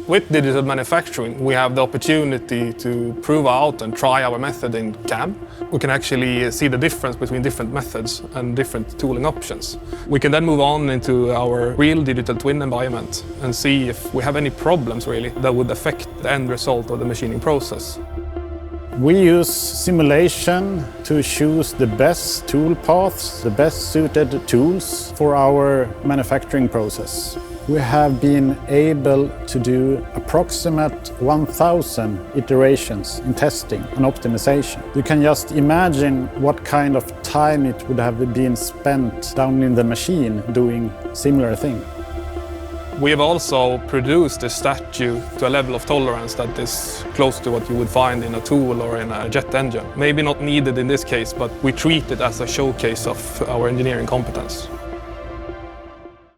With digital manufacturing, we have the opportunity to prove out and try our method in CAM. We can actually see the difference between different methods and different tooling options. We can then move on into our real digital twin environment and see if we have any problems really that would affect the end result of the machining process. We use simulation to choose the best tool paths, the best suited tools for our manufacturing process. We have been able to do approximate 1,000 iterations in testing and optimization. You can just imagine what kind of time it would have been spent down in the machine doing similar thing. We have also produced a statue to a level of tolerance that is close to what you would find in a tool or in a jet engine. Maybe not needed in this case, but we treat it as a showcase of our engineering competence.